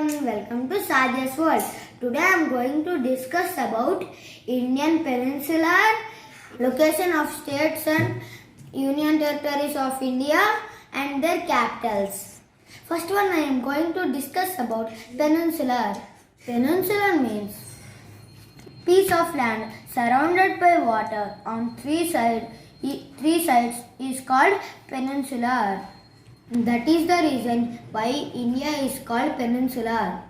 everyone, welcome to Saja's World. Today I am going to discuss about Indian peninsular location of states and union territories of India and their capitals. First one I am going to discuss about peninsular. Peninsular means piece of land surrounded by water on three sides is called peninsular. That is the reason why India is called peninsular.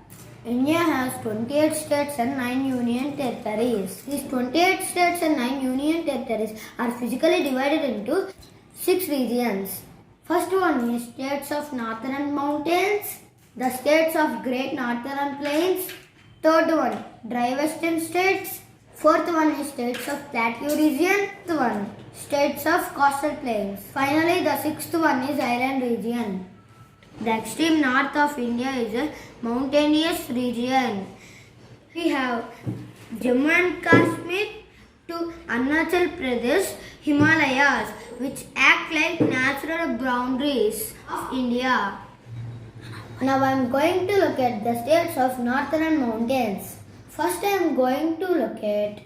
India has 28 states and 9 union territories. These 28 states and 9 union territories are physically divided into 6 regions. First one is states of northern mountains, the states of Great Northern Plains. Third one, dry western states. Fourth one is states of plateau region. Fifth one, states of coastal plains. Finally, the sixth one is island region. The extreme north of India is a mountainous region. We have Jammu and Kashmir to Arunachal Pradesh, Himalayas, which act like natural boundaries of India. Now I am going to look at the states of northern mountains. First I am going to look at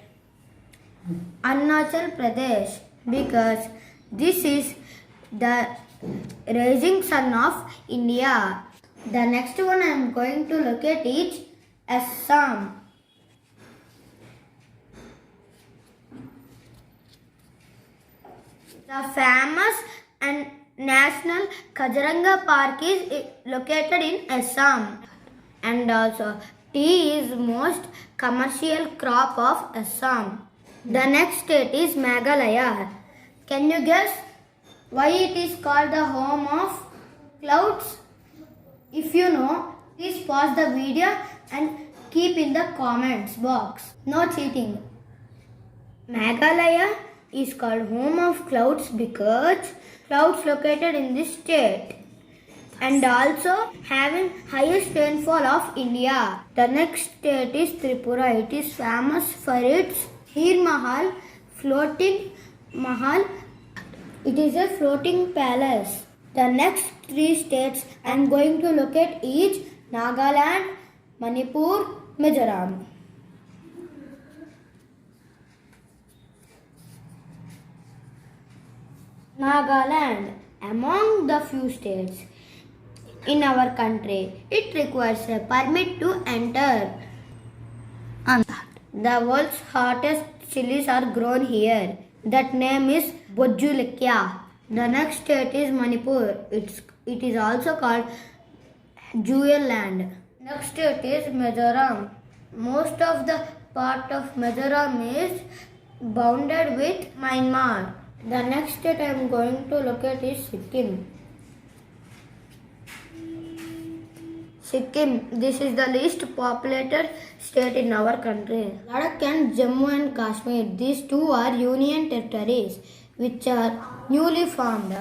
Arunachal Pradesh because this is the rising sun of India. The next one I am going to look at is Assam. The famous and national Kaziranga Park is located in Assam, and also tea is most commercial crop of Assam. The next state is Meghalaya. Can you guess why it is called the home of clouds? If you know, please pause the video and keep in the comments box. No cheating. Meghalaya is called home of clouds because clouds located in this state and also having highest rainfall of India. The next state is Tripura. It is famous for its Heer Mahal, floating Mahal. It is a floating palace. The next 3 states I am going to look at is Nagaland, Manipur, Mizoram. Nagaland, among the few states in our country, it requires a permit to enter. The world's hottest chilies are grown here. That name is Bojulekya. The next state is Manipur. It is also called Jewel Land. Next state is Mizoram. Most of the part of Mizoram is bounded with Myanmar. The next state I am going to look at is Sikkim. Sikkim, this is the least populated state in our country. Ladakh and Jammu and Kashmir, these two are union territories which are newly formed.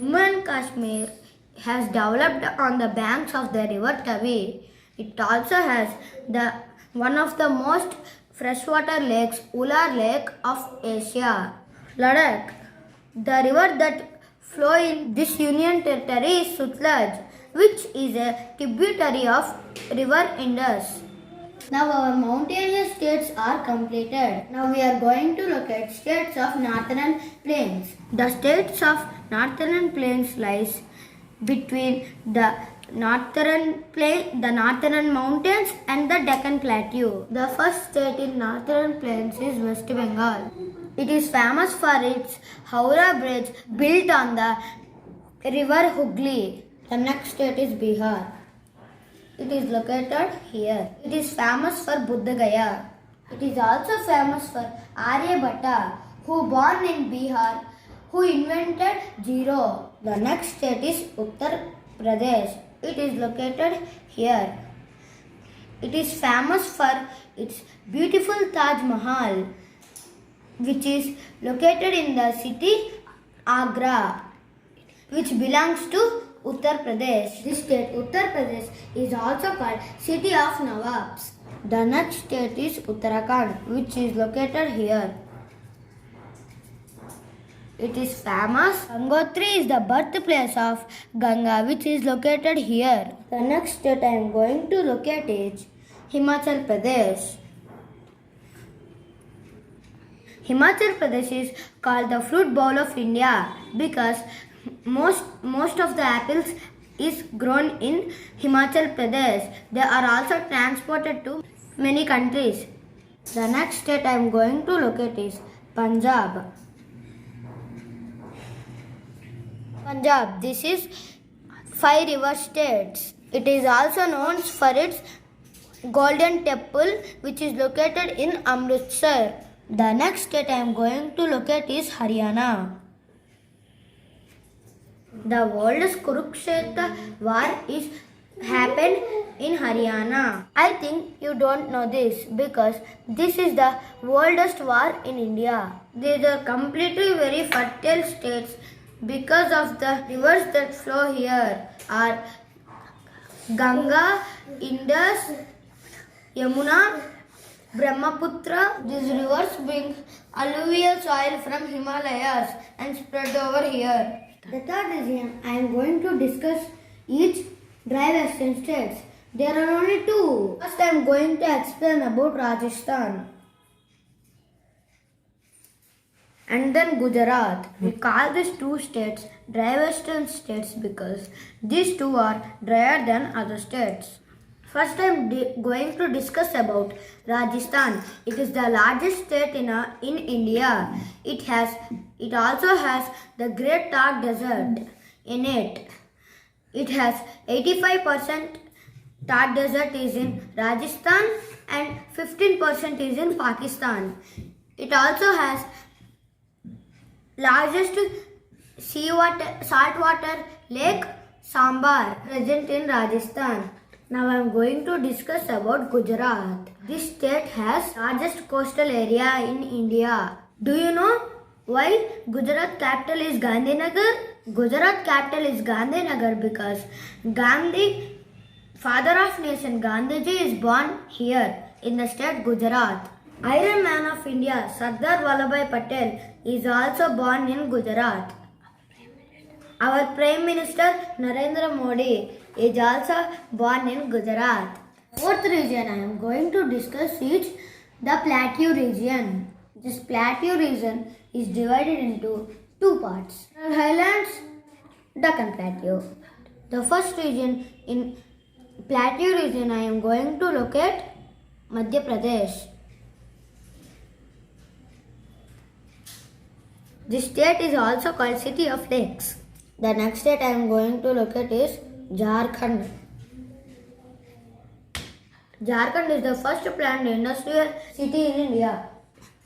Jammu and Kashmir has developed on the banks of the river Tavi. It also has one of the most freshwater lakes, Ular Lake of Asia. Ladakh, the river that flow in this union territory is Sutlej, which is a tributary of river Indus. Now our mountainous states are completed. Now we are going to look at states of northern plains. The states of northern plains lies between the northern mountains and the Deccan Plateau. The first state in northern plains is West Bengal. It is famous for its Howrah Bridge built on the river Hooghly. The next state is Bihar. It is located here. It is famous for Buddha Gaya. It is also famous for Aryabhatta, who born in Bihar, who invented zero. The next state is Uttar Pradesh. It is located here. It is famous for its beautiful Taj Mahal, which is located in the city Agra, which belongs to Uttar Pradesh. This state, Uttar Pradesh, is also called City of Nawabs. The next state is Uttarakhand, which is located here. It is famous. Gangotri is the birthplace of Ganga, which is located here. The next state I am going to locate is Himachal Pradesh. Himachal Pradesh is called the fruit bowl of India because most of the apples is grown in Himachal Pradesh. They are also transported to many countries. The next state I am going to locate is Punjab. Punjab, this is 5 river states. It is also known for its Golden Temple, which is located in Amritsar. The next state I am going to locate is Haryana. The oldest Kurukshetra war is happened in Haryana. I think you don't know this because this is the oldest war in India. These are completely very fertile states because of the rivers that flow here are Ganga, Indus, Yamuna, Brahmaputra. These rivers bring alluvial soil from Himalayas and spread over here. The third region I am going to discuss each dry western states. There are only two. First I am going to explain about Rajasthan and then Gujarat. We call these two states dry western states because these two are drier than other states. First I am going to discuss about Rajasthan. It is the largest state in India. It also has the Great Thar Desert in it. It has 85% Thar Desert is in Rajasthan and 15% is in Pakistan. It also has largest saltwater lake Sambar present in Rajasthan. Now I am going to discuss about Gujarat. This state has largest coastal area in India. Do you know why Gujarat capital is Gandhinagar? Gujarat capital is Gandhinagar because Gandhi, father of nation Gandhiji, is born here in the state Gujarat. Iron Man of India, Sardar Vallabhbhai Patel, is also born in Gujarat. Our Prime Minister Narendra Modi is also born in Gujarat. Fourth region I am going to discuss is the Plateau region. This Plateau region is divided into two parts: Highlands, Deccan Plateau. The first region in Plateau region I am going to locate Madhya Pradesh. This state is also called City of Lakes. The next state I am going to locate is Jharkhand. Jharkhand is the first planned industrial city in India.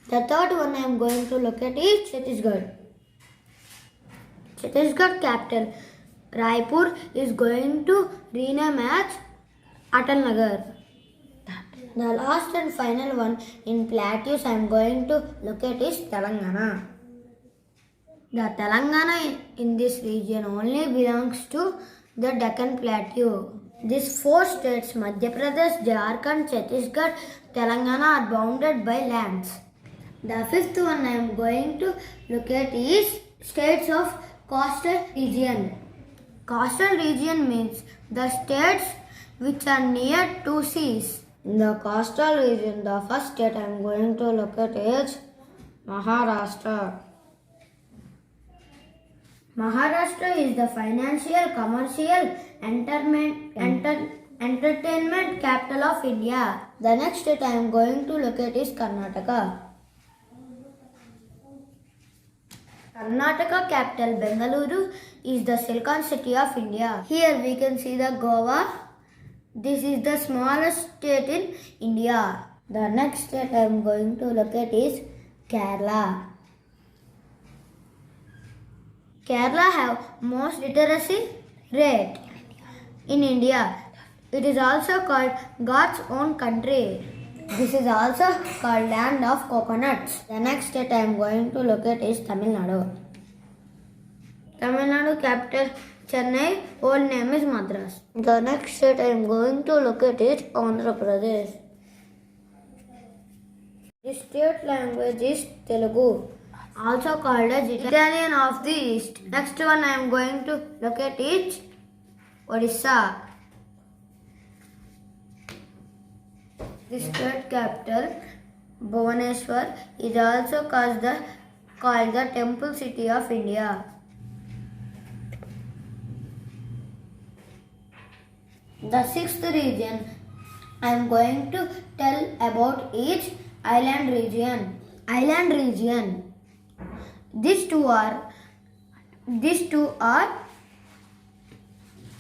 The third one I am going to locate is Chhattisgarh. Chhattisgarh capital Raipur is going to rename as Atal Nagar. The last and final one in plateaus I am going to locate is Telangana. The Telangana in this region only belongs to the Deccan Plateau. These four states, Madhya Pradesh, Jharkhand, Chhattisgarh, Telangana, are bounded by lands. The fifth one I am going to locate is states of coastal region. Coastal region means the states which are near to seas. In the coastal region, the first state I am going to locate is Maharashtra. Maharashtra is the financial, commercial, entertainment capital of India. The next state I am going to locate is Karnataka. Karnataka capital Bengaluru is the Silicon City of India. Here we can see the Goa. This is the smallest state in India. The next state I am going to locate is Kerala. Kerala have most literacy rate in India. It is also called God's own country. This is also called land of coconuts. The next state I am going to locate is Tamil Nadu. Tamil Nadu capital Chennai, old name is Madras. The next state I am going to locate is Andhra Pradesh. The state language is Telugu. also called as Italian of the East. Next one I am going to look at is Odisha. The state capital Bhubaneswar is also called the Temple City of India. The sixth region I am going to tell about each island region. Island region. These two are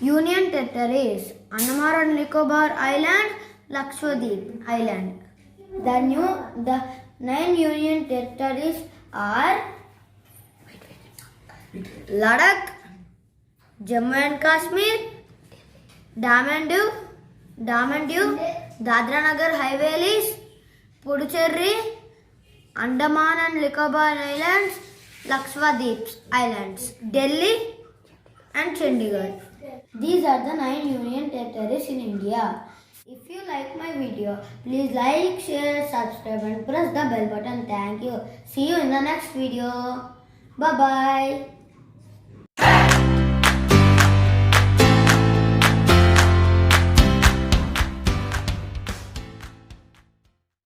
union territories. Andaman and Nicobar Island, Lakshadweep Island. The 9 union territories are Ladakh, Jammu and Kashmir, Daman Diu, Dadra Nagar Haveli, Puducherry, Andaman and Nicobar Islands, Lakshadweep Islands, Delhi and Chandigarh. These are the 9 union territories in India. If you like my video, please like, share, subscribe and press the bell button. Thank you. See you in the next video. Bye bye.